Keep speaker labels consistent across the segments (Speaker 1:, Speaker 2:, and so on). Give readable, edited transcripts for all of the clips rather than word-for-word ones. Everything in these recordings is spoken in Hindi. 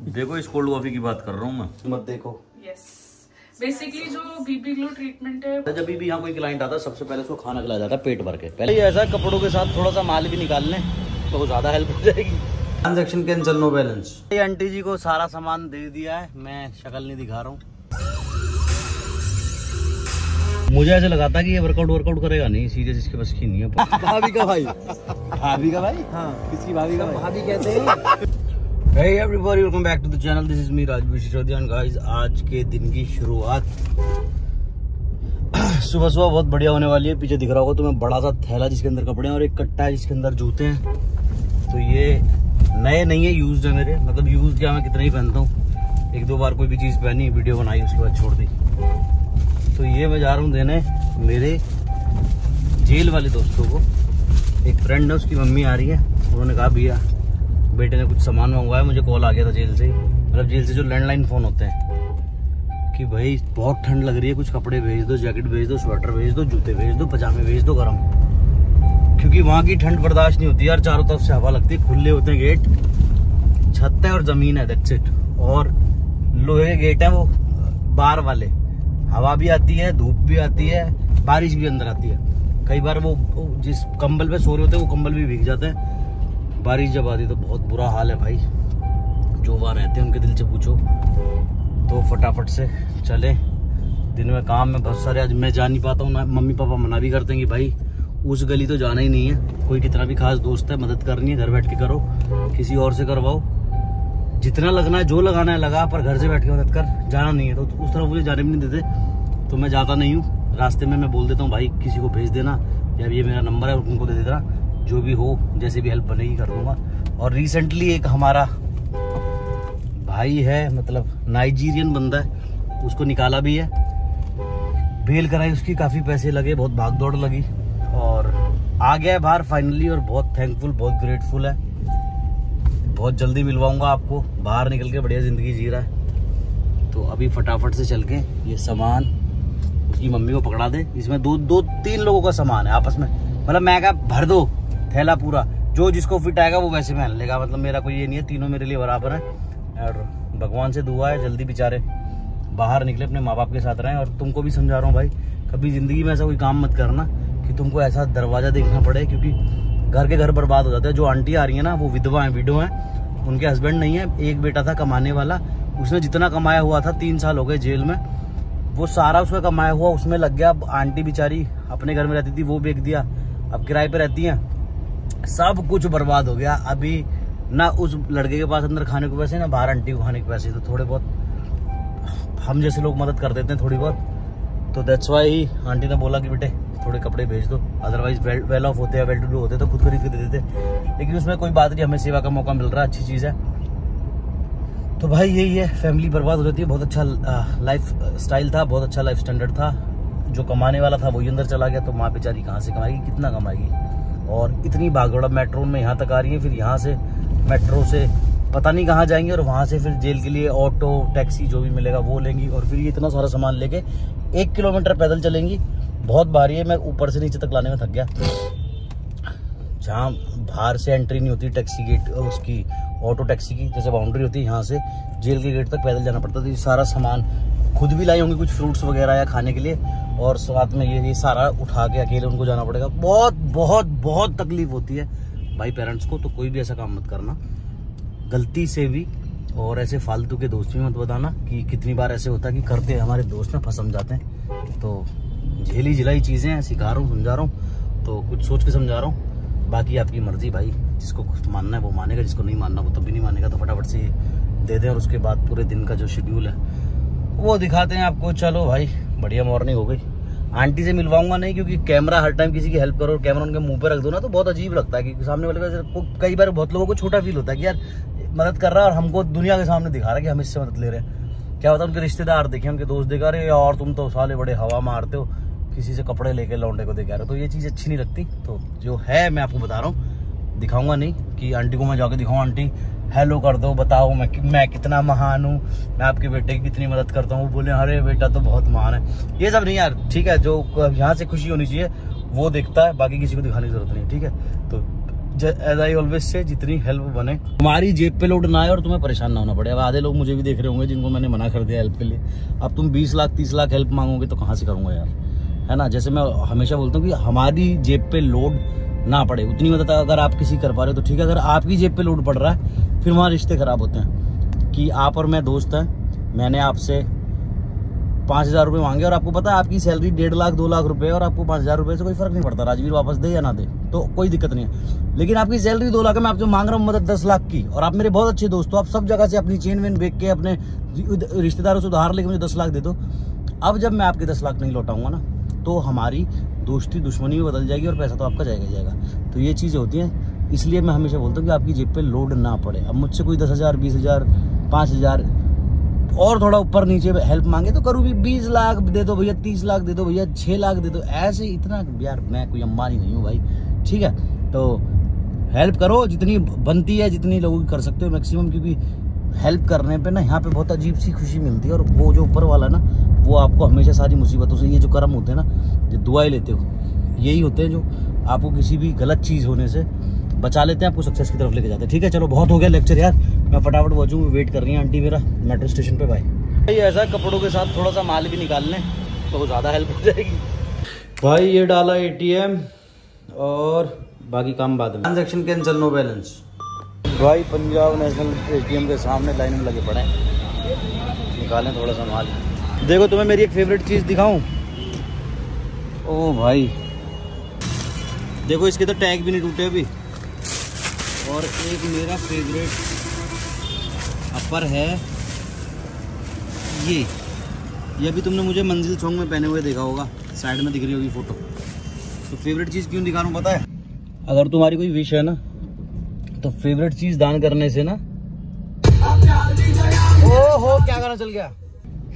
Speaker 1: देखो इस कोल्ड कॉफी की बात कर रहा हूँ मैं, मत देखो।
Speaker 2: यस, बेसिकली जो बीबी ग्लो ट्रीटमेंट है,
Speaker 1: जब भी यहाँ कोई क्लाइंट आता है सबसे पहले उसको खाना खिलाया जाता है पेट भर के। पहले ऐसा कपड़ों के साथ थोड़ा सा माल भी निकाल लें तो ज्यादा हेल्प हो जाएगी। Transaction cancel, no balance. Aunty ji को सारा सामान दे दिया है, मैं शक्ल नहीं दिखा रहा हूँ। मुझे ऐसे लगा था कि ये वर्कआउट करेगा नहीं, सीरियस इसके बस की नहीं है।
Speaker 3: भाभी का भाई,
Speaker 1: भाभी का भाई,
Speaker 3: हाँ
Speaker 1: किसकी भाभी का भाई?
Speaker 3: भाभी कहते हैं।
Speaker 1: Hey everybody, welcome back to the channel. This is me Rajveer Sisodia. Guys आज के दिन की शुरुआत सुबह सुबह बहुत बढ़िया होने वाली है। पीछे दिख रहा होगा तुम्हें बड़ा सा थैला जिसके अंदर कपड़े हैं और एक कट्टा है जिसके अंदर जूते हैं। तो ये नए नहीं है, यूज्ड है मेरे, मतलब यूज्ड क्या, मैं कितना ही पहनता हूँ। एक दो बार कोई भी चीज़ पहनी, वीडियो बनाई, उसके बाद छोड़ दी। तो ये मैं जा रहा हूँ देने मेरे जेल वाले दोस्तों को। एक फ्रेंड है, उसकी मम्मी आ रही है, उन्होंने कहा भैया बेटे ने कुछ सामान मंगवाया। मुझे कॉल आ गया था जेल से, मतलब जेल से जो लैंडलाइन फ़ोन होते हैं कि भाई बहुत ठंड लग रही है, कुछ कपड़े भेज दो, जैकेट भेज दो, स्वेटर भेज दो, जूते भेज दो, पजामे भेज दो गर्म, क्योंकि वहाँ की ठंड बर्दाश्त नहीं होती यार। चारों तरफ से हवा लगती है, खुले होते हैं गेट, छत है और ज़मीन है, दैट्स इट। और लोहे के गेट है वो बार वाले, हवा भी आती है, धूप भी आती है, बारिश भी अंदर आती है। कई बार वो जिस कंबल पे सो रहे होते हैं वो कंबल भी भीग जाते हैं। बारिश जब आती तो बहुत बुरा हाल है भाई। जो वहाँ रहते हैं उनके दिल से पूछो। तो फटाफट से चले, दिन में काम में बहुत सारे, आज मैं जा नहीं पाता हूँ ना, मम्मी पापा मना भी करते हैं कि भाई उस गली तो जाना ही नहीं है। कोई कितना भी खास दोस्त है, मदद करनी है घर बैठ के करो, किसी और से करवाओ, जितना लगना है जो लगाना है लगा, पर घर से बैठ के मदद कर, जाना नहीं है। तो उस तरफ मुझे जाने भी नहीं देते, तो मैं जाता नहीं हूँ। रास्ते में मैं बोल देता हूँ भाई किसी को भेज देना, या ये मेरा नंबर है उनको दे देना, जो भी हो जैसे भी हेल्प बनेगी कर दूंगा। और रिसेंटली एक हमारा भाई है, मतलब नाइजीरियन बंदा है, उसको निकाला भी है, बेल कराई उसकी, काफ़ी पैसे लगे, बहुत भाग दौड़ लगी और आ गया है बाहर फाइनली। और बहुत थैंकफुल, बहुत ग्रेटफुल है। बहुत जल्दी मिलवाऊंगा आपको, बाहर निकल के बढ़िया ज़िंदगी जी रहा है। तो अभी फटाफट से चल के ये सामान उसकी मम्मी को पकड़ा दे। इसमें दो तीन लोगों का सामान है आपस में, मतलब मैं क्या भर दो थैला पूरा, जो जिसको फिट आएगा वो वैसे पहन लेगा। मतलब मेरा कोई ये नहीं है, तीनों मेरे लिए बराबर है। और भगवान से दुआ है जल्दी बेचारे बाहर निकले, अपने माँ बाप के साथ रहें। और तुमको भी समझा रहा हूँ भाई, कभी ज़िंदगी में ऐसा कोई काम मत करना कि तुमको ऐसा दरवाज़ा देखना पड़े, क्योंकि घर बर्बाद हो जाते हैं। जो आंटी आ रही है ना, वो विधवा हैं, विडो हैं, उनके हस्बैंड नहीं है। एक बेटा था कमाने वाला, उसने जितना कमाया हुआ था, 3 साल हो गए जेल में, वो सारा उसका कमाया हुआ उसमें लग गया। अब आंटी बेचारी अपने घर में रहती थी, वो बेच दिया, अब किराए पे रहती हैं, सब कुछ बर्बाद हो गया। अभी ना उस लड़के के पास अंदर खाने को पैसे, ना बाहर आंटी को खाने के पैसे। तो थोड़े बहुत हम जैसे लोग मदद कर देते हैं थोड़ी बहुत। तो दैट्स वाई आंटी ने बोला कि बेटे थोड़े कपड़े भेज दो, अदरवाइज वेल ऑफ होते हैं, वेल टू डू होते तो खुद खरीद के दे देते। लेकिन उसमें कोई बात नहीं, हमें सेवा का मौका मिल रहा है, अच्छी चीज़ है। तो भाई यही है, फैमिली बर्बाद हो जाती है। बहुत अच्छा लाइफ स्टाइल था, बहुत अच्छा लाइफ स्टैंडर्ड था। जो कमाने वाला था वही अंदर चला गया, तो माँ बेचारी कहाँ से कमाएगी, कितना कमाएगी। और इतनी भागदौड़ मेट्रो में यहाँ तक आ रही है, फिर यहाँ से मेट्रो से पता नहीं कहाँ जाएंगे, और वहाँ से फिर जेल के लिए ऑटो टैक्सी जो भी मिलेगा वो लेंगी, और फिर ये इतना सारा सामान लेके 1 किलोमीटर पैदल चलेंगी। बहुत भारी है, मैं ऊपर से नीचे तक लाने में थक गया। जहाँ बाहर से एंट्री नहीं होती टैक्सी गेट, उसकी ऑटो टैक्सी की जैसे बाउंड्री होती है, यहाँ से जेल के गेट तक पैदल जाना पड़ता। तो ये सारा सामान खुद भी लाई होंगी, कुछ फ्रूट्स वगैरह या खाने के लिए, और साथ में ये सारा उठा के अकेले उनको जाना पड़ेगा। बहुत बहुत बहुत तकलीफ होती है भाई पेरेंट्स को। तो कोई भी ऐसा काम मत करना गलती से भी, और ऐसे फालतू के दोस्त भी मत बताना कि कितनी बार ऐसे होता है कि करते हैं हमारे दोस्त ना, फंस जाते हैं। तो झेली झिलाई चीज़ें हैं, सिखा रहा हूँ, समझा रहा हूँ, तो कुछ सोच के समझा रहा हूँ। बाकी आपकी मर्जी भाई, जिसको मानना है वो मानेगा, जिसको नहीं मानना वो तब भी नहीं मानेगा। तो फटाफट से दे दें, और उसके बाद पूरे दिन का जो शेड्यूल है वो दिखाते हैं आपको। चलो भाई बढ़िया मॉर्निंग हो गई। आंटी से मिलवाऊंगा नहीं, क्योंकि कैमरा हर टाइम किसी की हेल्प करो और कैमरा उनके मुंह पे रख दो ना, तो बहुत अजीब लगता है कि सामने वाले का, कई बार बहुत लोगों को छोटा फील होता है कि यार मदद कर रहा है और हमको दुनिया के सामने दिखा रहा है कि हम इससे मदद ले रहे हैं। क्या होता है, उनके रिश्तेदार देखे, उनके दोस्त देखा, अरे यार तुम तो साले बड़े हवा मारते हो, किसी से कपड़े लेके लौंडे को दे के आ रहे हो। तो ये चीज़ अच्छी नहीं लगती। तो जो है मैं आपको बता रहा हूँ, दिखाऊंगा नहीं कि आंटी को मैं जाके दिखाऊँ, आंटी हेलो कर दो, बताओ मैं कितना महान हूँ, मैं आपके बेटे की कितनी मदद करता हूँ। बोले अरे बेटा तो बहुत महान है। ये सब नहीं यार, ठीक है, जो यहाँ से खुशी होनी चाहिए वो दिखता है, बाकी किसी को दिखाने की जरूरत नहीं, ठीक है। तो एज आई ऑलवेज से जितनी हेल्प बने तुम्हारी जेब पे लोड ना आए और तुम्हें परेशान ना होना पड़े। अब आधे लोग मुझे भी देख रहे होंगे जिनको मैंने मना कर दिया हेल्प के लिए। अब तुम 20 लाख 30 लाख हेल्प मांगोगे तो कहाँ से करूंगा यार, है ना। जैसे मैं हमेशा बोलता हूँ कि हमारी जेब पे लोड ना पड़े, उतनी मदद अगर आप किसी कर पा रहे हो तो ठीक है। अगर आपकी जेब पे लोड पड़ रहा है फिर वहाँ रिश्ते खराब होते हैं। कि आप और मैं दोस्त हैं, मैंने आपसे 5,000 रुपये मांगे और आपको पता है आपकी सैलरी 1.5 लाख 2 लाख रुपए और आपको 5,000 रुपये से कोई फर्क नहीं पड़ता, राजवीर वापस दे या ना दे तो कोई दिक्कत नहीं है। लेकिन आपकी सैलरी 2 लाख है, मैं आपसे मांग रहा हूँ मदद 10 लाख की, और आप मेरे बहुत अच्छे दोस्त हो, आप सब जगह से अपनी चेन वेन बेच के अपने रिश्तेदारों से उधार लेके मुझे 10 लाख दे दो। अब जब मैं आपके 10 लाख नहीं लौटाऊंगा ना तो हमारी दोस्ती दुश्मनी में बदल जाएगी और पैसा तो आपका जाएगा जाएगा। तो ये चीज़ें होती हैं, इसलिए मैं हमेशा बोलता हूँ कि आपकी जेब पे लोड ना पड़े। अब मुझसे कोई 10,000 20,000 5,000 और थोड़ा ऊपर नीचे हेल्प मांगे तो करूँ भी 20 लाख दे दो भैया, 30 लाख दे दो भैया, 6 लाख दे दो, ऐसे इतना यार मैं कोई अंबानी नहीं हूँ भाई, ठीक है। तो हेल्प करो जितनी बनती है, जितनी लोगों की कर सकते हो मैक्सिमम, क्योंकि हेल्प करने पे ना यहाँ पे बहुत अजीब सी खुशी मिलती है। और वो जो ऊपर वाला ना वो आपको हमेशा सारी मुसीबतों से, ये जो कर्म होते हैं ना, जो दुआएं लेते हो, यही होते हैं जो आपको किसी भी गलत चीज़ होने से बचा लेते हैं, आपको सक्सेस की तरफ लेके जाते हैं। ठीक है, चलो बहुत हो गया लेक्चर यार, मैं फटाफट पहुँचूँ, वेट कर रही है आंटी मेरा मेट्रो स्टेशन पे। भाई ऐसा कपड़ों के साथ थोड़ा सा माल भी निकाल लें तो ज़्यादा हेल्प हो जाएगी। भाई ये डाला ATM और बाकी काम बाद में। Transaction cancel, no balance. भाई पंजाब नेशनल ATM के सामने लाइन में लगे पड़े हैं, निकालें थोड़ा सा माल। देखो तुम्हें मेरी एक फेवरेट चीज़ दिखाऊं। ओ भाई देखो, इसके तो टैग भी नहीं टूटे अभी। और एक मेरा फेवरेट अपर है ये भी तुमने मुझे मंजिल सॉन्ग में पहने हुए देखा होगा, साइड में दिख रही होगी फोटो। तो फेवरेट चीज़ क्यों दिखा रहा हूँ पता है? अगर तुम्हारी कोई विश है ना तो फेवरेट चीज़ दान करने से ना, ओहो क्या गाना चल गया,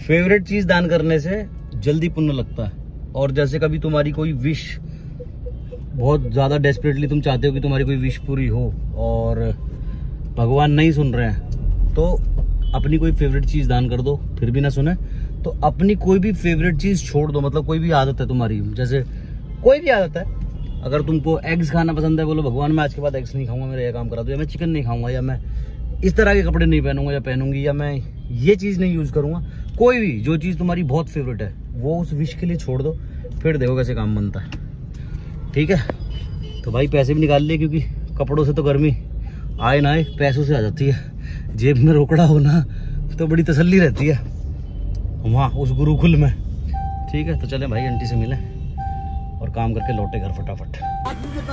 Speaker 1: फेवरेट चीज़ दान करने से जल्दी पुण्य लगता है। और जैसे कभी तुम्हारी कोई विश बहुत ज़्यादा डेस्परेटली तुम चाहते हो कि तुम्हारी कोई विश पूरी हो और भगवान नहीं सुन रहे हैं, तो अपनी कोई फेवरेट चीज़ दान कर दो, फिर भी ना सुने तो अपनी कोई भी फेवरेट चीज़ छोड़ दो। मतलब कोई भी आदत है तुम्हारी, जैसे कोई भी आदत है, अगर तुमको एग्स खाना पसंद है, बोलो भगवान मैं आज के बाद एग्स नहीं खाऊंगा, मेरा ये काम करा दो, या मैं चिकन नहीं खाऊंगा, या मैं इस तरह के कपड़े नहीं पहनूंगा या पहनूंगी, या मैं ये चीज़ नहीं यूज़ करूंगा। कोई भी जो चीज़ तुम्हारी बहुत फेवरेट है वो उस विश के लिए छोड़ दो, फिर देखो कैसे काम बनता है। ठीक है, तो भाई पैसे भी निकाल लिए, क्योंकि कपड़ों से तो गर्मी आए ना आए पैसों से आ जाती है। जेब में रोकड़ा हो ना तो बड़ी तसल्ली रहती है वहाँ उस गुरुकुल में। ठीक है, तो चलें भाई आंटी से मिलें और काम करके लौटे घर फटाफट।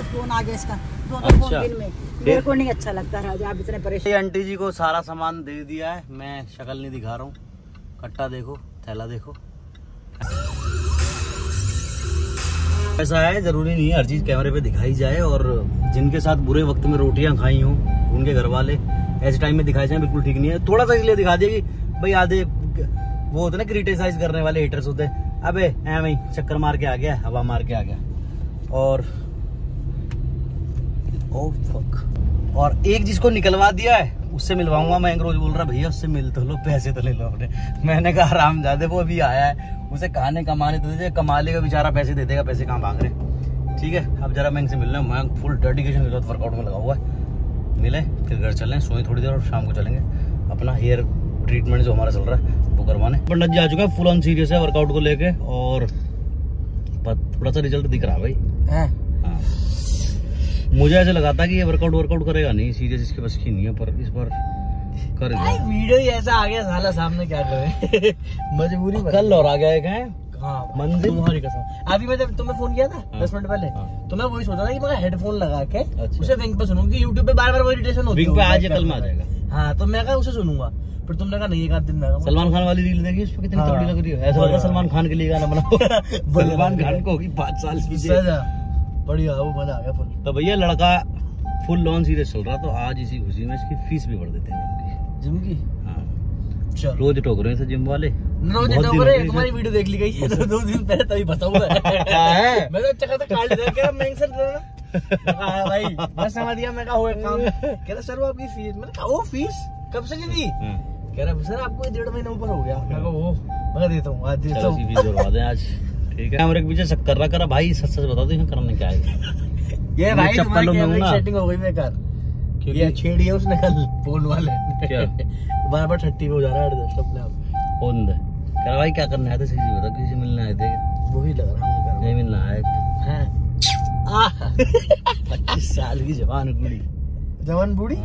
Speaker 4: फोन आ गया इसका,
Speaker 1: अच्छा
Speaker 4: मेरे को नहीं अच्छा लगता है आप इतने परेशान।
Speaker 1: आंटी जी को सारा सामान दे दिया है, मैं शक्ल नहीं दिखा रहा हूँ, कट्टा देखो, थैला देखो। ऐसा है, जरूरी नहीं है हर चीज कैमरे पे दिखाई जाए, और जिनके साथ बुरे वक्त में रोटियां खाई हों उनके घर वाले ऐसे टाइम में दिखाई जाए बिल्कुल ठीक नहीं है। थोड़ा सा इसलिए दिखा दिया कि भाई आधे वो होते ना क्रिटिसाइज करने वाले हेटर्स होते हैं, अबे है भाई चक्कर मार के आ गया, हवा मार के आ गया। और ओ फक, और एक जिसको निकलवा दिया है उससे मिलवाऊंगा मैं। रोज बोल रहा भैया उससे मिल तो लो, पैसे तो ले लो अपने। मैंने कहा आराम ज्यादा, वो अभी आया है, उसे खाने कमाने तो दे, कमा लेगा बेचारा, पैसे दे देगा, पैसे कहाँ भाग रहे। ठीक है, अब जरा मैं इनसे मिलना, मैं फुल डेडिकेशन के साथ वर्कआउट में लगा हुआ है। मिले फिर घर चलें, सोएं थोड़ी देर और शाम को चलेंगे अपना हेयर ट्रीटमेंट जो हमारा चल रहा है वो करवाने। पंडित जी आ चुका है, फुल ऑन सीरियस है वर्कआउट को लेके, और थोड़ा सा रिजल्ट दिख रहा है भाई। हाँ। मुझे ऐसा लगा था कि ये वर्कआउट करेगा नहीं, सीरियस इसके बस की नहीं है, पर इस बार कर गया।
Speaker 3: वीडियो ही ऐसा आ गया साला, सामने क्या करे मजबूरी
Speaker 1: कल और आ गया एक है।
Speaker 3: हाँ,
Speaker 1: मंदिर
Speaker 3: तुम्हारी कसम। अभी मैं जब तुम्हें फोन किया था 10 मिनट पहले, तो मैं वही सोचा था कि मैं हेडफोन लगा के उसे विंग पे सुनूंगी, यूट्यूब पे बार बार वो इरिटेशन होती है।
Speaker 1: विंग पे आज या कल में आ जाएगा।
Speaker 3: हाँ, तो मैं कहा उसे सुनूंगा, फिर तुमने कहा नहीं एक आध दिन में।
Speaker 1: सलमान खान वाली रील देखी, उसपे कितनी तगड़ी लग रही है। ऐसा लगता है सलमान खान के लिए गाना बनाओ। सलमान खान को होगी 5 साल की,
Speaker 3: बढ़िया, वो मजा आ गया फुल।
Speaker 1: तो भैया लड़का फुल लॉन सीरियस चल रहा, तो आज इसी खुशी में इसकी फीस भी बढ़ देते हैं
Speaker 3: जिम की।
Speaker 1: हाँ,
Speaker 3: चलो
Speaker 1: रोज टोक रहे थे जिम वाले,
Speaker 3: रोज टोक रहे। तुम्हारी वीडियो देख ली गई है तो 2 दिन पहले तभी बताऊंगा। मैं तो चक्कर से काट लिया, क्या मैं सर ना भाई, मैं समझ गया, मैं कहा हो एक काम, कह रहा सर वो आपकी फीस, मैंने कहा वो फीस कब से दी? कह रहा सर आपको 1.5 महीने ऊपर हो गया। मैं कहा वो मैं देता हूँ, आज देता हूँ,
Speaker 1: फीस करवा दें आज। ठीक है, कैमरे के पीछे शक कर रहा भाई, सच सच बता दो यहाँ करने क्या है।
Speaker 3: ये भाई
Speaker 1: चप्पलों
Speaker 3: तुम्हारी
Speaker 1: में
Speaker 3: कैमरे
Speaker 1: ना।
Speaker 3: की सेटिंग हो गई बेकार।
Speaker 1: क्योंकि
Speaker 3: ये छेड़ी है उसने कल फोन वाले
Speaker 1: क्या?
Speaker 3: बार 30 पे हो जा रहा है एडजस्ट अपने आप।
Speaker 1: फोन दे कह रहा भाई क्या करने आए थे, सही बता, किसी से मिलने आए थे?
Speaker 3: वही लग रहा है
Speaker 1: नहीं मिलना आए
Speaker 3: हैं।
Speaker 1: 25 साल की जवान कुड़ी।
Speaker 3: जवान बूढ़ी।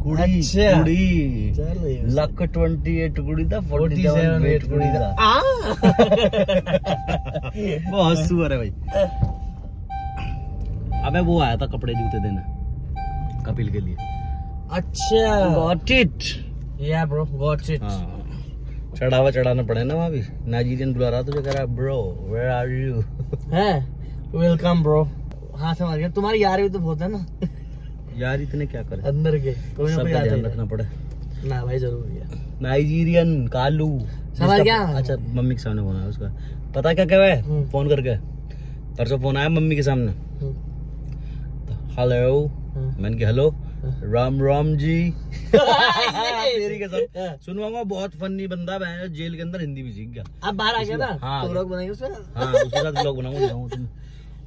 Speaker 1: कुड़ी
Speaker 3: अच्छा।
Speaker 1: कुड़ी
Speaker 3: चलो ये
Speaker 1: लक 28 कुड़ी था, 47
Speaker 3: 47
Speaker 1: वेट कुड़ी था। बहुत सुअर है भाई। अबे वो आया था कपड़े जूते देना कपिल के लिए।
Speaker 3: अच्छा
Speaker 1: गॉट इट।
Speaker 3: या ब्रो गॉट इट।
Speaker 1: चढ़ावा चढ़ाना पड़े ना वहाँ भी। नाइजीरियन बुला रहा तुझे, कह रहा ब्रो वेयर आर यू।
Speaker 3: है वेलकम ब्रो। हाँ समझ गया, तुम्हारी यार भी तो बहुत है ना
Speaker 1: यार इतने क्या करे,
Speaker 3: अंदर के कोई ना कोई
Speaker 1: सबका
Speaker 3: आता
Speaker 1: ध्यान
Speaker 3: ही है।
Speaker 1: रखना पड़े।
Speaker 3: ना भाई जरूरी है।
Speaker 1: नाइजीरियन कालू
Speaker 3: समझ गया।
Speaker 1: अच्छा मम्मी के सामने फोन आया उसका, पता क्या कहे फोन करके? परसों फोन आया मम्मी के सामने, हेलो। मैंने कहा हेलो राम राम जी। तेरी कसम सुनवाऊंगा, बहुत फनी बंदा है, जेल के अंदर हिंदी भी सीख गया।
Speaker 3: अब बाहर आ गया ना
Speaker 1: हाँ।
Speaker 3: तो लोग बनाएंगे उसमें।
Speaker 1: हाँ उसके साथ ब्लॉग बनाऊंगा दिखाऊंगा तुम्हें।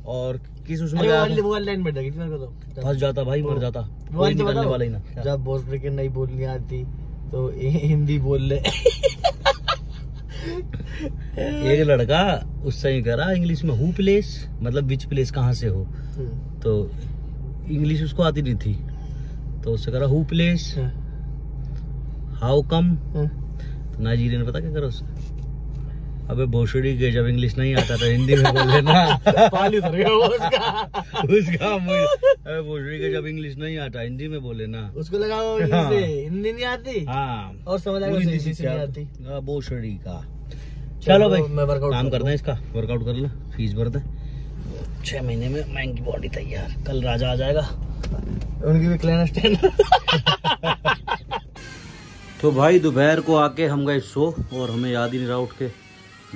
Speaker 1: और किस उसमें गया था?
Speaker 3: वो लाइन बैठ जाएगी मेरे को तो
Speaker 1: फंस जाता भाई, मर जाता,
Speaker 3: वो
Speaker 1: कोई
Speaker 3: तो
Speaker 1: निकलने
Speaker 3: बताओ,
Speaker 1: वाला ही ना।
Speaker 3: जब भोजपुरी की नहीं बोलनी आती तो हिंदी बोल ले।
Speaker 1: एक लड़का उससे ही कह रहा इंग्लिश में हु प्लेस, मतलब विच प्लेस कहाँ से हो, तो इंग्लिश उसको आती नहीं थी, तो उससे कह रहा हु प्लेस हाउ कम। तो नाइजीरिया ने पता क्या करा उससे, अबे भोसड़ी के जब इंग्लिश नहीं आता तो हिंदी में बोल लेना।
Speaker 3: पाली उतर गया वो उसका
Speaker 1: अबे भोसड़ी के जब इंग्लिश नहीं आता हिंदी में बोल लेना।
Speaker 3: उसको लगा वो
Speaker 1: हाँ।
Speaker 3: हिंदी नहीं आती
Speaker 1: हाँ
Speaker 3: और समझ आएगा
Speaker 1: पूरी
Speaker 3: उसे
Speaker 1: हिंदी
Speaker 3: इंग्लिश नहीं आती।
Speaker 1: भोसड़ी का। चलो भाई
Speaker 3: मैं वर्कआउट
Speaker 1: काम करते हैं, इसका वर्कआउट कर ले, फीस भर दे। 6 महीने में महंगी बॉडी तैयार, कल राजा आ जाएगा।
Speaker 3: उनकी भी क्लैन स्टैंड।
Speaker 1: तो भाई दोपहर को आके हम गए सो, और हमें याद ही नहीं रहा उठ के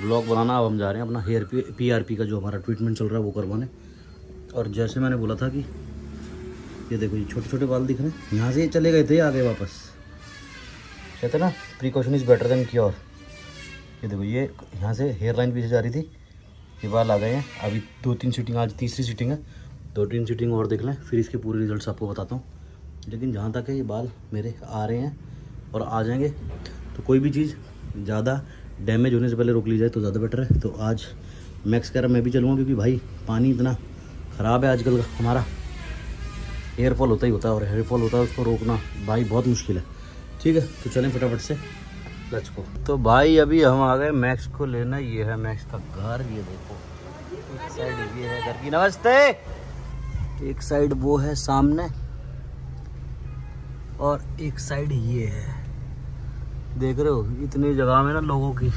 Speaker 1: ब्लॉग बनाना। अब हम जा रहे हैं अपना हेयर PRP का जो हमारा ट्रीटमेंट चल रहा है वो करवाने। और जैसे मैंने बोला था कि ये देखो ये छोटे छोटे बाल दिख रहे हैं, यहाँ से ये चले गए थे आगे वापस। कहते ना precaution is better than cure. ये देखो ये यहाँ से हेयर लाइन पीछे जा रही थी, ये बाल आ गए हैं। अभी 2-3 सीटिंग, आज तीसरी सीटिंग है, 2-3 सीटिंग और देख लें, फिर इसके पूरे रिजल्ट्स आपको बताता हूँ। लेकिन जहाँ तक है ये बाल मेरे आ रहे हैं और आ जाएंगे, तो कोई भी चीज़ ज़्यादा डैमेज होने से पहले रोक ली जाए तो ज़्यादा बेटर है। तो आज मैक्स कह रहा मैं भी चलूँगा, क्योंकि भाई पानी इतना ख़राब है आजकल का, हमारा हेयर फॉल होता ही होता है, और हेयर फॉल होता है उसको रोकना भाई बहुत मुश्किल है। ठीक है तो चलें फटाफट से, लेट्स गो। तो भाई अभी हम आ गए मैक्स को लेना। ये है मैक्स का घर, ये देखो एक साइड ये है घर की, नमस्ते, एक साइड वो है सामने और एक साइड ये है। देख रहे हो इतनी जगह में ना लोगों की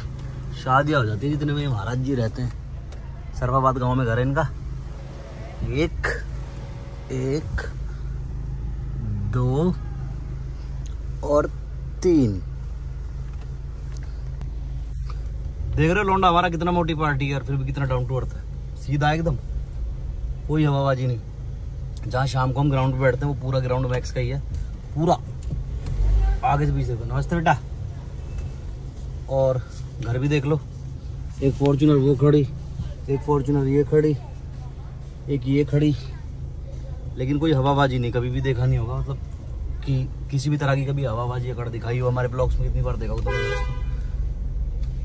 Speaker 1: शादियाँ हो जाती है जितने में महाराज जी रहते हैं। सर्वाबाद गांव में घर है इनका। 1 2 और 3। देख रहे हो लौंडा हमारा कितना मोटी पार्टी है और फिर भी कितना डाउन टू अर्थ है, सीधा एकदम, कोई हवाबाजी नहीं। जहाँ शाम को हम ग्राउंड पे बैठते हैं वो पूरा ग्राउंड मैक्स का ही है, पूरा आगे से पीछे। नमस्ते बेटा। और घर भी देख लो, एक फॉर्च्यूनर वो खड़ी, एक फॉर्च्यूनर ये खड़ी, एक ये खड़ी, लेकिन कोई हवाबाजी नहीं, कभी भी देखा नहीं होगा, मतलब कि किसी भी तरह की कभी हवाबाजी अगर दिखाई हो हमारे ब्लॉग्स में, कितनी बार देखा होगा तो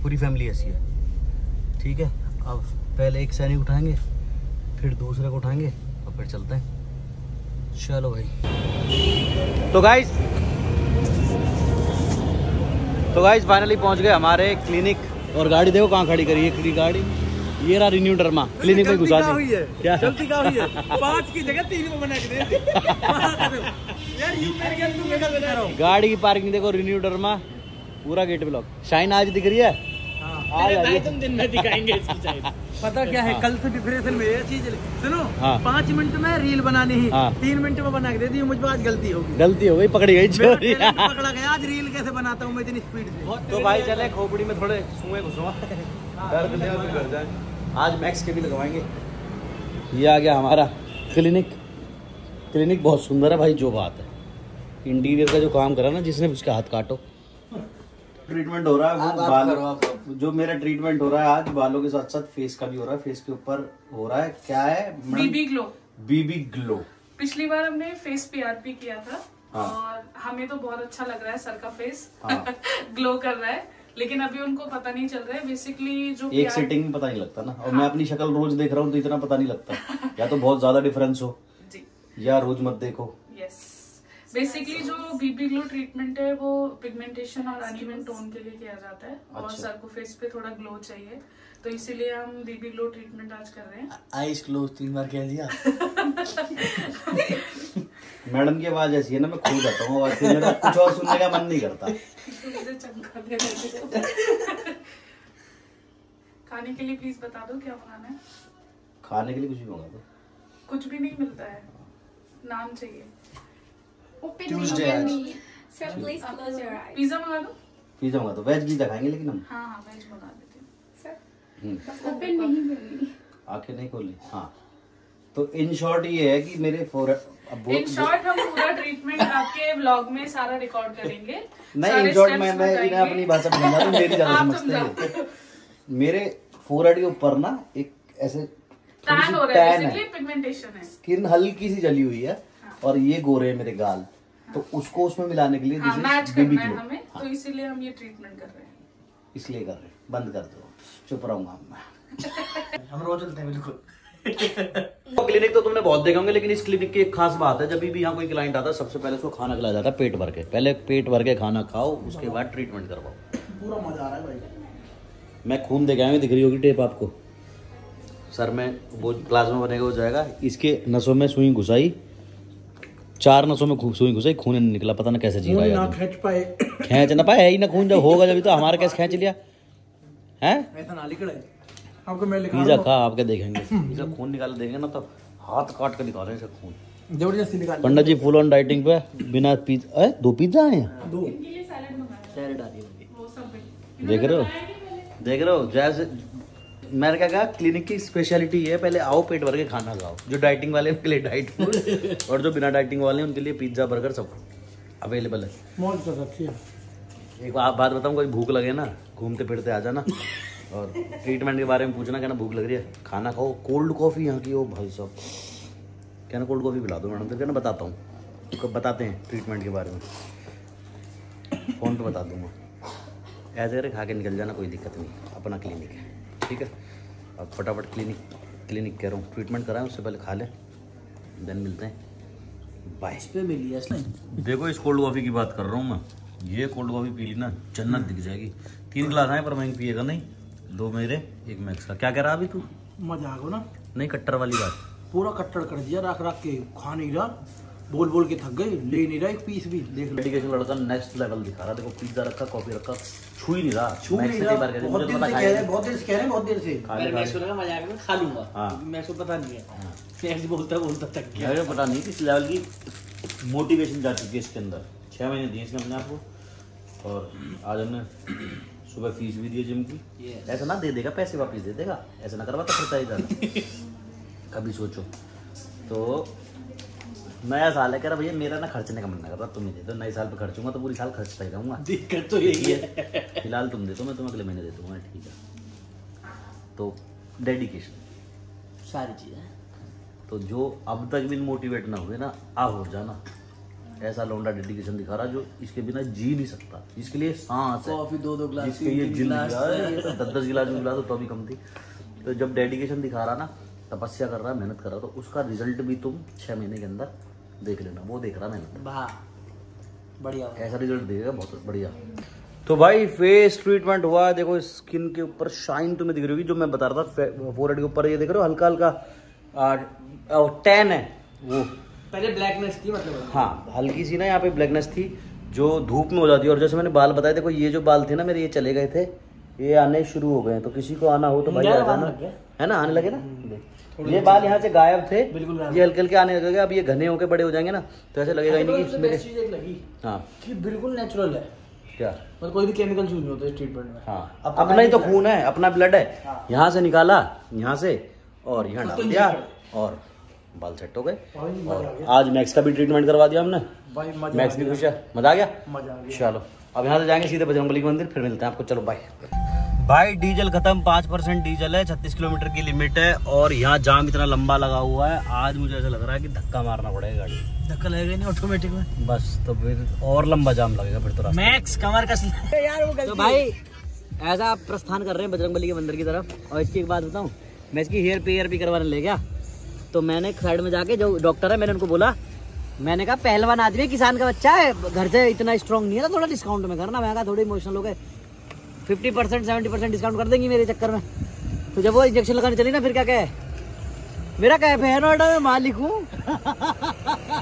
Speaker 1: पूरी फैमिली ऐसी है। ठीक है अब पहले एक सैनिक उठाएंगे, फिर दूसरे को उठाएंगे और फिर चलते हैं। चलो भाई। तो गाइस फाइनली पहुंच गए हमारे क्लिनिक, और गाड़ी देखो कहाँ खड़ी करी है गाड़ी, ये रहा रिन्यू डर्मा क्लिनिक में घुसा दी। क्या
Speaker 3: गलती क्या हुई है? 5 की जगह 3 में बना के दे दी। यार यू मेरे क्या तुम मेरा बना रहा हो।
Speaker 1: गाड़ी की पार्किंग देखो, रिन्यू डर्मा पूरा गेट ब्लॉक। शाइन आज दिख रही है, आज आ रही
Speaker 3: तुम दिन में दिखाएंगे इसकी साइड। पता क्या है कल से डिप्रेशन में ये चीज सुनो।
Speaker 1: हाँ।
Speaker 3: 5 मिनट में रील बनानी ही,
Speaker 1: हाँ।
Speaker 3: 3 मिनट में बना के दे दी। मुझ पर आज गलती होगी,
Speaker 1: गलती हो गई, पकड़ी गई
Speaker 3: मेरा
Speaker 1: चोरी।
Speaker 3: टैलेंट पकड़ा गया। आज रील कैसे बनाता हूँ मैं इतनी स्पीड से।
Speaker 1: तो भाई चले खोपड़ी में थोड़े सुए घुसवा, दर्द ले और फिर घर जाए। आज मैक्स के भी लगवाएंगे। ये आ गया हमारा क्लिनिक। क्लिनिक बहुत सुंदर है भाई, जो बात है इंटीरियर का जो काम करा ना जिसने, उसके हाथ काटो। ट्रीटमेंट हो रहा है वो बाल, जो मेरा ट्रीटमेंट हो रहा है आज बालों के साथ साथ फेस का भी हो रहा है। फेस के ऊपर हो रहा है क्या है
Speaker 2: बीबी ग्लो।
Speaker 1: बीबी ग्लो।
Speaker 2: पिछली बार हमने फेस पीआरपी किया था।
Speaker 1: हाँ।
Speaker 2: और हमें तो बहुत अच्छा लग रहा है, सर का फेस
Speaker 1: हाँ।
Speaker 2: ग्लो कर रहा है, लेकिन अभी उनको पता नहीं चल रहा है बेसिकली जो
Speaker 1: एक सेटिंग में पता नहीं लगता ना। और मैं अपनी शक्ल रोज देख रहा हूँ तो इतना पता नहीं लगता। या तो बहुत ज्यादा डिफरेंस हो
Speaker 2: जी,
Speaker 1: या रोज मत देखो।
Speaker 2: यस। बेसिकली जो बीबी ग्लो ट्रीटमेंट है वो पिगमेंटेशन और अनइवन टोन के लिए किया जाता है। और
Speaker 1: अच्छा।
Speaker 2: सर को फेस पे थोड़ा ग्लो चाहिए, तो इसीलिए हम बीबी ग्लो ट्रीटमेंट आज कर रहे हैं।
Speaker 3: आइस क्लोज 3 बार कह दिया।
Speaker 1: मैडम की आवाज ऐसी है ना, मैं खो जाता हूँ आवाज से, मेरा कुछ और सुनने का मन नहीं करता।
Speaker 2: मुझे चमका दे रहे। खाने के लिए प्लीज बता दो क्या बनाना है।
Speaker 1: खाने के लिए कुछ भी मंगा दो।
Speaker 2: कुछ भी नहीं मिलता है, नाम चाहिए।
Speaker 3: Tuesday आज।
Speaker 5: Sir, please close your eyes.
Speaker 2: Pizza मंगा दो।
Speaker 1: पिज्जा मंगा दो, वेज पिज्जा खाएंगे लेकिन हम।
Speaker 2: हाँ हाँ, वेज मंगा देते हैं।
Speaker 5: Sir, open नहीं करनी।
Speaker 1: आंखें नहीं खोली। हाँ, तो इन शॉर्ट ये है कि मेरे
Speaker 2: इन शॉर्ट हम पूरा ट्रीटमेंट आपके व्लॉग में सारा रिकॉर्ड करेंगे।
Speaker 1: नहीं, इन शॉर्ट मैं इन्हें अपनी भाषा में समझा दूं, मेरी ज्यादा समझते हैं। मेरे फोरहेड के ऊपर ना एक ऐसे
Speaker 2: टैन हो रहा है, बेसिकली पिगमेंटेशन है।
Speaker 1: स्किन हल्की सी जली हुई है और ये गोरे हैं मेरे गाल, तो उसको उसमें मिलाने के लिए
Speaker 2: हाँ, मैच
Speaker 1: बेबी
Speaker 2: करना है
Speaker 1: ग्लो।
Speaker 2: हमें, तो इसीलिए हम ये ट्रीटमेंट कर रहे हैं।
Speaker 1: इसलिए कर रहे हैं। बंद कर दो, चुप रहूंगा मैं।
Speaker 3: हम रोज चलते हैं बिल्कुल।
Speaker 1: क्लिनिक तो तुमने बहुत देखे होंगे, लेकिन इस क्लिनिक की एक खास बात है, जब भी यहाँ कोई क्लाइंट आता है सबसे पहले उसको खाना खिलाया जाता है पेट भर के। पहले पेट भर के खाना खाओ, उसके बाद ट्रीटमेंट करवाओ।
Speaker 3: पूरा मजा आ रहा है भाई।
Speaker 1: मैं खून दे के आया हूं, दिख रही होगी टेप आपको। सर में वो प्लाज्मा बनेगा, हो जाएगा। इसके नसों में सुई घुसाई, 4 नसों में सुई घुसाई, खून नहीं निकला। पता ना कैसे जी रहा है
Speaker 3: ना
Speaker 1: आदमी।
Speaker 3: खींच पाए।
Speaker 1: खींच ना पाए, है ही ना खून। जब होगा जब तो हमारा कैसे खींच लिया है।
Speaker 3: ऐसा ना लिखड़ा आपको मैं लिखा
Speaker 1: पिज्जा खा आपके देखेंगे। इसका खून निकाल देंगे ना तो हाथ काट के निकालेंगे इसका खून।
Speaker 3: जबरदस्ती निकाल।
Speaker 1: पंडित जी फुल ऑन डाइटिंग पे, बिना पिज्जा 2 पिज्जा आए हैं।
Speaker 3: 2
Speaker 2: इनके लिए सैलेड मंगाया,
Speaker 3: सैलेड आ रही है।
Speaker 2: वो सब भी।
Speaker 1: देख रहे हो, देख रहे हो। जैसे मैंने क्या कहा, क्लिनिक की स्पेशलिटी है, पहले आओ पेट भर के खाना खाओ। जो डाइटिंग वाले उनके लिए डाइट फूड और जो बिना डाइटिंग वाले हैं उनके लिए पिज्जा बर्गर सब अवेलेबल है।
Speaker 3: मौज तो अच्छी है।
Speaker 1: एक बात बताऊँ, कोई भूख लगे ना, घूमते फिरते आ जाना और ट्रीटमेंट के बारे में पूछना, कहना भूख लग रही है, खाना खाओ। कोल्ड कॉफ़ी यहाँ की, ओ भाई साहब, कहना कोल्ड कॉफ़ी पिला दो मैडम। तो कहना बताता हूँ, कब बताते हैं ट्रीटमेंट के बारे में, फ़ोन पे बता दूँगा। ऐसे करके खा के निकल जाना, कोई दिक्कत नहीं। अपना क्लिनिक है, ठीक है। अब फटाफट क्लिनिक कह रहा हूँ, ट्रीटमेंट कराएं उससे पहले खा लें, देन मिलते हैं। बाय।
Speaker 3: इस पे मिली है इसने।
Speaker 1: देखो, इस कोल्ड कॉफ़ी की बात कर रहा हूँ मैं। ये कोल्ड कॉफ़ी पी ली ना, जन्नत दिख जाएगी। 3 गिलास आए पर मैं पिएगा नहीं, 2 मेरे 1 मैक्स का। क्या कह रहा अभी तू?
Speaker 3: मजा आ गया ना।
Speaker 1: नहीं, कट्टर वाली बात।
Speaker 3: पूरा कट्टर कर दिया, रख के खा नहीं रहा, बोल के थक गए, ले नहीं रहा एक पीस भी। देख लो
Speaker 1: डेडिकेशन लड़का नेक्स्ट लेवल दिखा रहा। देखो, पिज्जा रखा, कॉफी रखा, छू ही नहीं रहा।
Speaker 3: छू नहीं रहा। बहुत देर से कह रहे हैं, बहुत देर से कह रहे हैं, बहुत देर से।
Speaker 1: खा ले, खा ले।
Speaker 3: लगा मजा आ गया, मैं खा लूंगा।
Speaker 1: हाँ।
Speaker 3: मैं को पता नहीं है, ऐसे बोलता थक गया।
Speaker 1: मुझे पता नहीं किस लेवल की मोटिवेशन जा चुकी है इसके अंदर। 6 महीने दिए इसने अपने आप को, और आज हमने सुबह फीस भी दी है जिम की। ऐसा ना दे देगा पैसे वापस दे देगा, ऐसा ना करवाता खर्चा ही ज़्यादा। कभी सोचो तो। नया साल है, कह रहा भैया मेरा ना खर्चने का मन ना कर रहा, तुम ही दे दो। नए साल पे खर्चूंगा तो पूरी साल खर्चता ही रहूँगा।
Speaker 3: दिक्कत तो यही है।
Speaker 1: फिलहाल तुम दे दो, मैं तुम्हें अगले महीने दे दूँगा। ठीक है, तो डेडिकेशन
Speaker 3: सारी चीजें।
Speaker 1: तो जो अब तक भी मोटिवेट ना हुए ना, आप हो जाना। ऐसा लौंडा डेडिकेशन दिखा रहा जो इसके बिना जी नहीं सकता, इसके लिए सांस है।
Speaker 3: कॉफी 2 गिलास,
Speaker 1: जिसके ये जिल तो 10 गिलास भी मिला तो भी कम थी। तो जब डेडिकेशन दिखा रहा ना, तपस्या कर रहा, मेहनत कर रहा, तो उसका रिजल्ट भी तुम 6 महीने के अंदर देख लेना। वो देख रहा मेहनत,
Speaker 3: वाह बढ़िया,
Speaker 1: ऐसा रिजल्ट देगा बहुत बढ़िया। तो भाई फेस ट्रीटमेंट हुआ। देखो स्किन के ऊपर शाइन तुम्हें दिख रही होगी, जो मैं बता रहा था। फोरहेड के ऊपर ये देख रहे हो, हल्का हल्का टैन है वो।
Speaker 3: पहले ब्लैकनेस थी, मतलब
Speaker 1: हाँ, हल्की सी ना यहाँ पे ब्लैकनेस थी, जो धूप में हो जाती है। और जैसे मैंने बाल बताए, देखो ये जो बाल थे ना मेरे, ये चले गए थे, ये आने शुरू हो गए हैं। तो किसी को आना हो तो भाई आ जाना, है ना, आने लगे ना। ये बाल यहाँ से गायब थे, ये हल्के हल्के आने लगेगा। अब ये घने होके बड़े हो जाएंगे ना, तो ऐसे लगेगा ही नहीं कि मेरे।
Speaker 3: चीज एक लगी,
Speaker 1: हाँ,
Speaker 3: कि बिल्कुल नेचुरल है।
Speaker 1: क्या
Speaker 3: मतलब कोई भी केमिकल यूज नहीं होता इस ट्रीटमेंट में।
Speaker 1: हाँ, अपना ही तो खून है, अपना ब्लड है। यहाँ से निकाला, यहाँ से, और यहाँ डाल दिया, और बाल सेट हो गए। और आज मैक्स का भी ट्रीटमेंट करवा दिया हमने। मैक्स भी खुश है, मजा आ गया।
Speaker 3: मजा आ गया।
Speaker 1: चलो अब यहाँ से जाएंगे सीधे बजरंगबली के मंदिर, फिर मिलते हैं आपको। चलो बाय। भाई डीजल खत्म, 5% डीजल है, 36 किलोमीटर की लिमिट है और यहाँ जाम इतना लंबा लगा हुआ है। आज मुझे ऐसा लग रहा है कि धक्का मारना पड़ेगा गाड़ी।
Speaker 3: धक्का लगेगा नहीं ऑटोमेटिक में,
Speaker 1: बस तो फिर और लंबा जाम लगेगा फिर तो रास्ते।
Speaker 3: मैक्स कमर कस
Speaker 4: यार वो
Speaker 1: तो भाई ऐसा आप प्रस्थान कर रहे हैं बजरंगबली के मंदिर की तरफ। और इसकी एक बात बताऊं, मैं इसकी हेयर पी करवाने ले गया तो मैंने साइड में जाके जो डॉक्टर है मैंने उनको बोला, मैंने कहा पहलवान आदमी है, किसान का बच्चा है, घर से इतना स्ट्रांग नहीं है ना, थोड़ा डिस्काउंट में करना। मैं कहा थोड़े इमोशनल हो गए, 50% 70% डिस्काउंट कर देंगी मेरे चक्कर में। तो जब वो इंजेक्शन लगाने चली ना फिर क्या कहे, मेरा कैफ है नोएडा में मालिक हूँ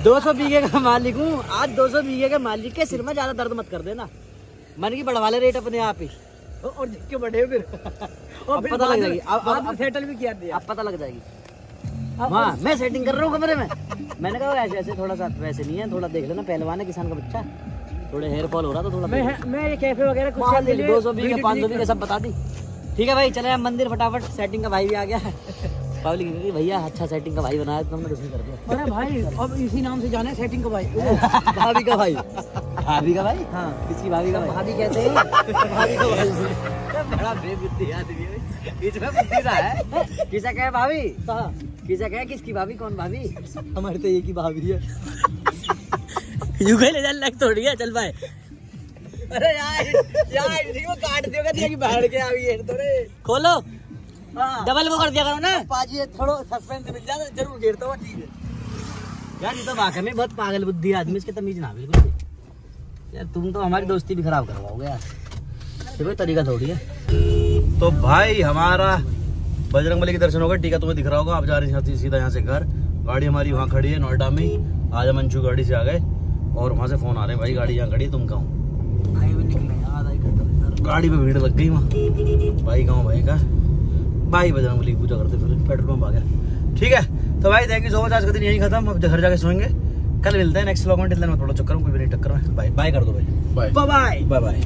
Speaker 1: 200 बीघे का मालिक हूँ। आज 200 बीघे के मालिक के सिर में ज्यादा दर्द मत कर देना, मन की बढ़वा ले रेट अपने आप ही
Speaker 4: और देख के बढ़े फिर और
Speaker 1: अब पता लग जाएगी।
Speaker 4: अब सेटल भी किया दिया।
Speaker 1: अब पता लग जाएगी। हाँ मैं सेटिंग कर रहा हूँ कमरे में। मैंने कहा ऐसे ऐसे थोड़ा सा वैसे नहीं है, थोड़ा देख लेना, पहलवान है, किसान का बच्चा, थोड़े हेयर फॉल हो रहा था थोड़ा।
Speaker 4: मैं ये कैफे वगैरह कुछ
Speaker 1: 200 बीघे 500 बीघे सब बता दी। ठीक है भाई चले हम मंदिर फटाफट। सेटिंग का भाई भी आ गया है। पब्लिक ने भैया अच्छा सेटिंग का भाई बनाया तो हमने कुछ कर दिया।
Speaker 4: अरे भाई अब इसी नाम से जाना है सेटिंग का भाई।
Speaker 1: भाभी का भाई, भाभी का भाई, हाँ किसकी भाभी का भाई?
Speaker 4: भाभी कहते हैं
Speaker 1: भाभी का भाई। बड़ा बेबुद्धि आदमी है, इसमें बुद्धि रहा है। किसा कहे भाभी, किसा कहे किसकी भाभी, कौन भाभी? हमारे तो एक ही भाभी है।
Speaker 3: यू ले जा लग थोड़ी है, चल भाई।
Speaker 4: अरे यार ठीक वो काट दियो दिया कि बाहर के आ गई थोड़े
Speaker 3: खोलो,
Speaker 4: हाँ।
Speaker 3: डबल वो कर दिया करो ना।
Speaker 4: पाजी थोड़ा सस्पेंस मिल जाता जरूर घेरता हुआ ठीक है।
Speaker 1: यार ये तो वाकई में बहुत पागल बुद्धि आदमी, इसके तमीज ना बिल्कुल भी। यार तुम तो हमारी दोस्ती भी खराब करवाओगे यार, ये कोई तरीका थोड़ी है। तो भाई हमारा बजरंगबली के दर्शन हो गए। टीका तुम्हें दिख रहा होगा। आप जा रहे हैं सीधा यहाँ से घर। गाड़ी हमारी वहाँ खड़ी है नोएडा में। आज हम अंशु गाड़ी से आ गए और वहाँ से फोन आ रहे हैं, भाई गाड़ी यहाँ खड़ी है, तुम कहाँ हो? गाड़ी पे भीड़ लग गई वहाँ। भाई गाँव भाई का, भाई बजरंगबली की पूजा करते फिर पेट्रोल पंप आ गया। ठीक है तो भाई थैंक यू सो मच। आज का दिन यही खत्म, अब घर जाके सोएंगे, कल मिलते हैं नेक्स्ट व्लॉग में। टिल देन मैं थोड़ा चक्कर हूँ, कोई भी नहीं टक्कर में। बाय बाय कर दो भाई, बाय बाय बाय बाय।